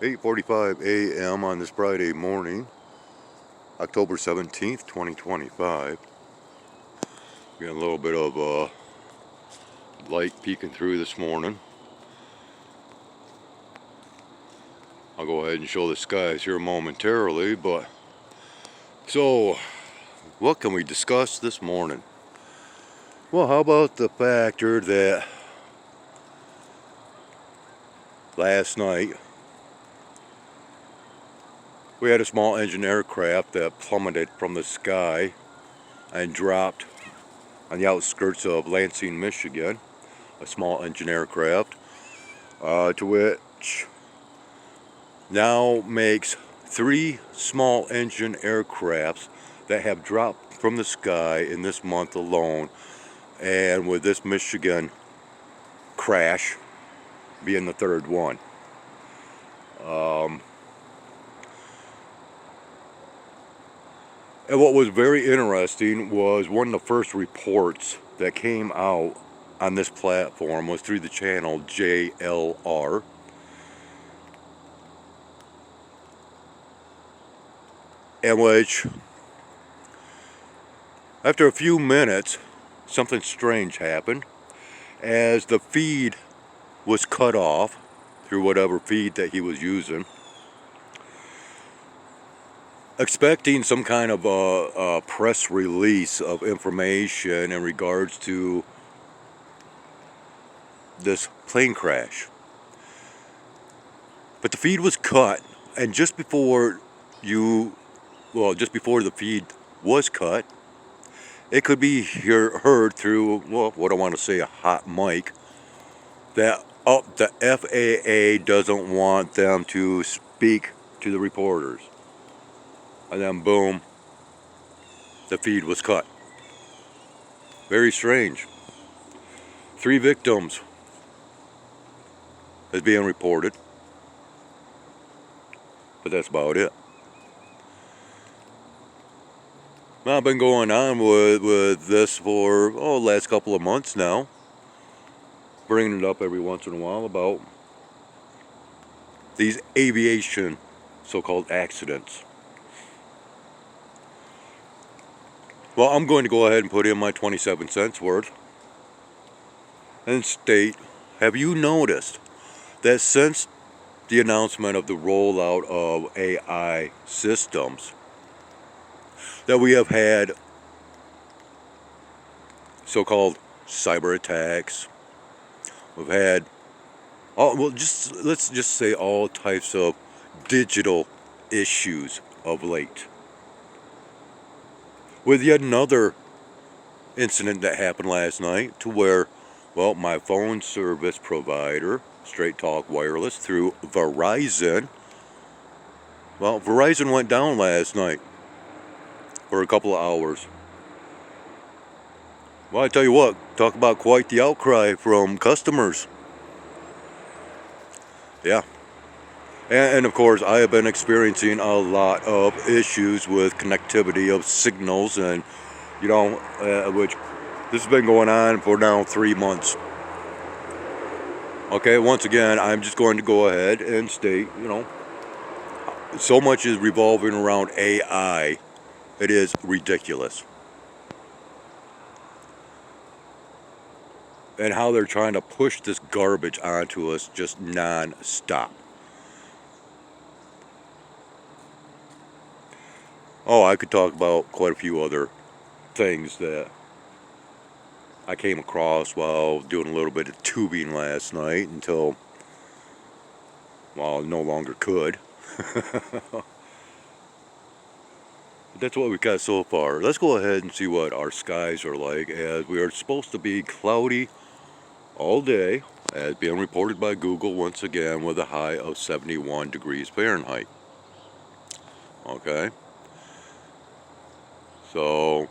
8:45 a.m. on this Friday morning, October 17th, 2025. Getting a little bit of light peeking through this morning. I'll go ahead and show the skies here momentarily, but so what can we discuss this morning? Well, how about the factor that last night we had a small engine aircraft that plummeted from the sky and dropped on the outskirts of Lansing, Michigan, a small engine aircraft, to which now makes 3 small engine aircrafts that have dropped from the sky in this month alone, and with this Michigan crash being the 3rd one. And what was very interesting was one of the first reports that came out on this platform was through the channel JLR. In which, after a few minutes, something strange happened as the feed was cut off through whatever feed that he was using, expecting some kind of a press release of information in regards to this plane crash. But the feed was cut, and just before the feed was cut, it could be heard through, well, what I want to say, a hot mic, that the FAA doesn't want them to speak to the reporters. And then boom, the feed was cut. Very strange. 3 victims is being reported, but that's about it. Now, I've been going on with this for the last couple of months now, bringing it up every once in a while about these aviation so-called accidents. Well, I'm going to go ahead and put in my 27 cents worth and state, have you noticed that since the announcement of the rollout of AI systems, that we have had so-called cyber attacks, we've had let's just say all types of digital issues of late. With yet another incident that happened last night to where, well, my phone service provider, Straight Talk Wireless through Verizon, well, Verizon went down last night for a couple of hours. Well, I tell you what, talk about quite the outcry from customers. Yeah. And of course, I have been experiencing a lot of issues with connectivity of signals, and which this has been going on for now 3 months. Okay, once again, I'm just going to go ahead and state, so much is revolving around AI, it is ridiculous. And how they're trying to push this garbage onto us just non-stop. Oh, I could talk about quite a few other things that I came across while doing a little bit of tubing last night until, well, I no longer could. That's what we've got so far. Let's go ahead and see what our skies are like, as we are supposed to be cloudy all day, as being reported by Google once again, with a high of 71 degrees Fahrenheit. Okay. So,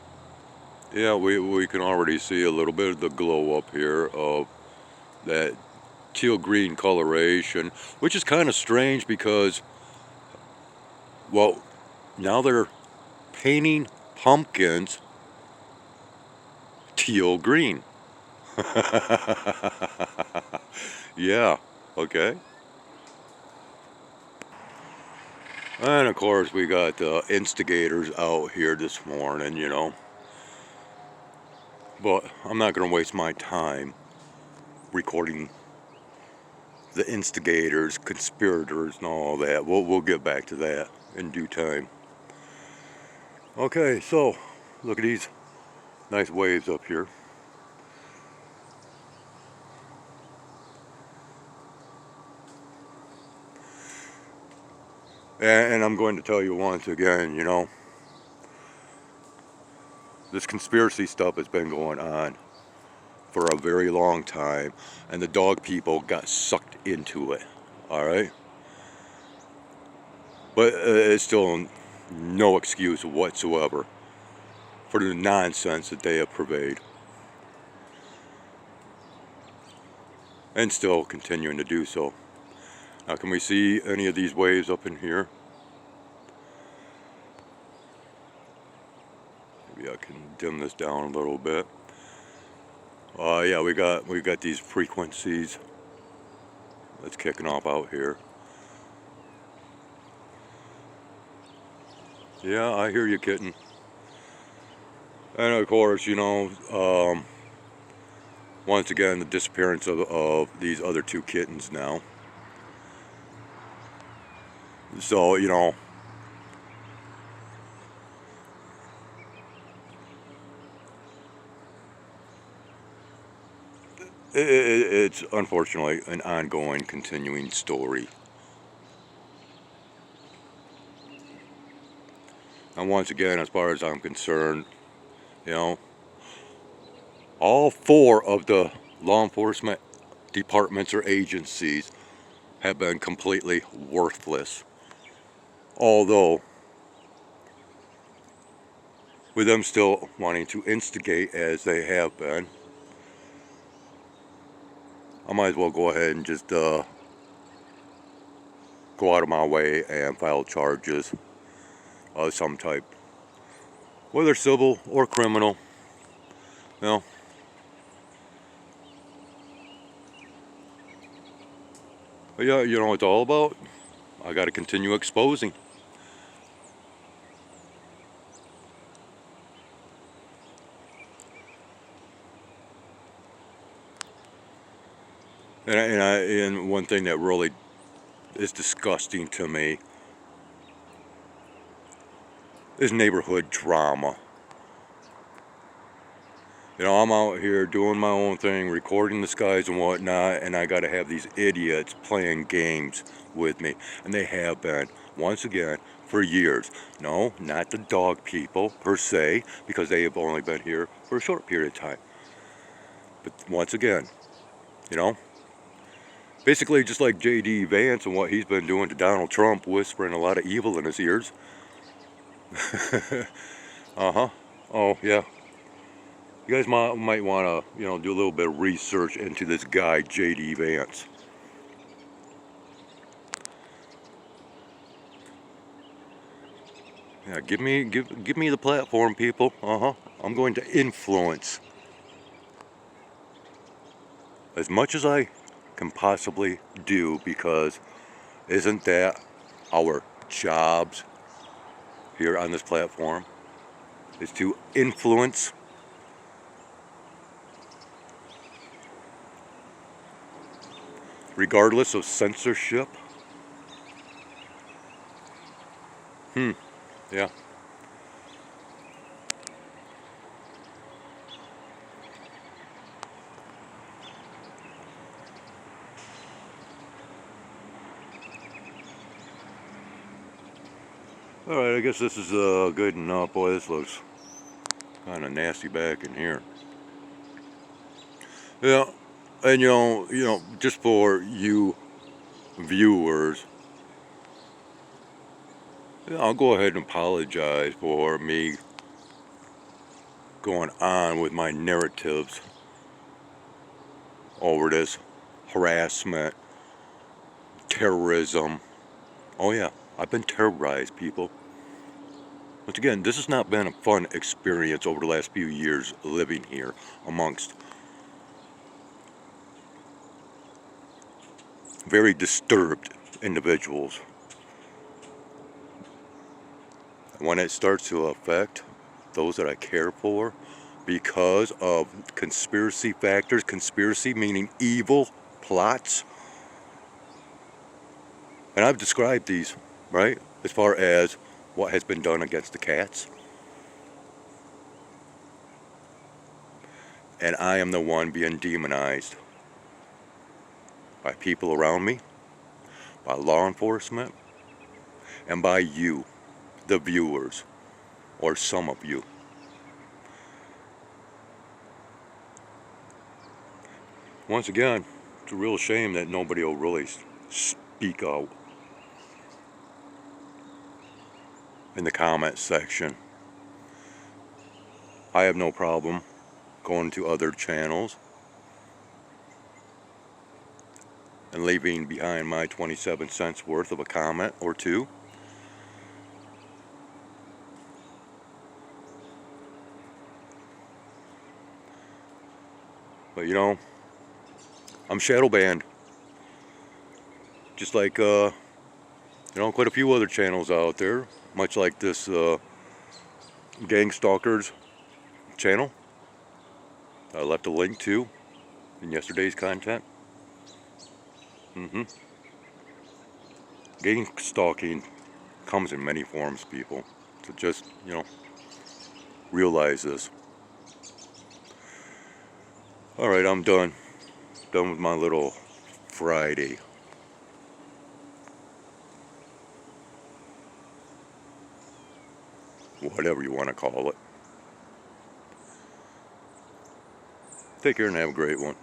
yeah, we can already see a little bit of the glow up here of that teal green coloration, which is kind of strange because, well, now they're painting pumpkins teal green. Yeah, okay. And of course we got the instigators out here this morning, you know. But I'm not going to waste my time recording the instigators, conspirators, and all that. We'll get back to that in due time. Okay, so look at these nice waves up here. And I'm going to tell you once again, you know, this conspiracy stuff has been going on for a very long time, and the dog people got sucked into it, alright? But it's still no excuse whatsoever for the nonsense that they have purveyed. And still continuing to do so. Now, can we see any of these waves up in here? Maybe I can dim this down a little bit. Yeah, we got these frequencies that's kicking off out here. Yeah, I hear you, kitten. And of course, you know, once again, the disappearance of these other two kittens now. So, you know, it's unfortunately an ongoing, continuing story. And once again, as far as I'm concerned, you know, all four of the law enforcement departments or agencies have been completely worthless. Although, with them still wanting to instigate as they have been, I might as well go ahead and just go out of my way and file charges of some type, whether civil or criminal. You know, but yeah, you know what it's all about? I got to continue exposing. And one thing that really is disgusting to me is neighborhood drama. You know, I'm out here doing my own thing, recording the skies and whatnot, and I got to have these idiots playing games with me. And they have been, once again, for years. No, not the dog people per se, because they have only been here for a short period of time. But once again, you know, basically just like J.D. Vance and what he's been doing to Donald Trump, whispering a lot of evil in his ears. Uh-huh. Oh, yeah. You guys might want to, you know, do a little bit of research into this guy, J.D. Vance. Yeah, give me the platform, people. I'm going to influence as much as I can possibly do, because isn't that our jobs here on this platform? Is to influence. Regardless of censorship. Yeah. Alright, I guess this is good enough. Boy, this looks kind of nasty back in here. Yeah, and you know, just for you viewers, I'll go ahead and apologize for me going on with my narratives over this harassment, terrorism. Oh yeah, I've been terrorized, people. Once again, this has not been a fun experience over the last few years living here amongst very disturbed individuals. When it starts to affect those that I care for because of conspiracy factors, conspiracy meaning evil plots, and I've described these, right, as far as what has been done against the cats. And I am the one being demonized by people around me, by law enforcement, and by you, the viewers, or some of you. Once again, it's a real shame that nobody will really speak out in the comment section. I have no problem going to other channels and leaving behind my 27 cents worth of a comment or two. But you know, I'm shadow banned. Just like, you know, quite a few other channels out there, much like this Gang Stalkers channel. I left a link to in yesterday's content. Gang stalking comes in many forms, people. So just, you know, realize this. Alright, I'm done. Done with my little Friday. Whatever you want to call it. Take care and have a great one.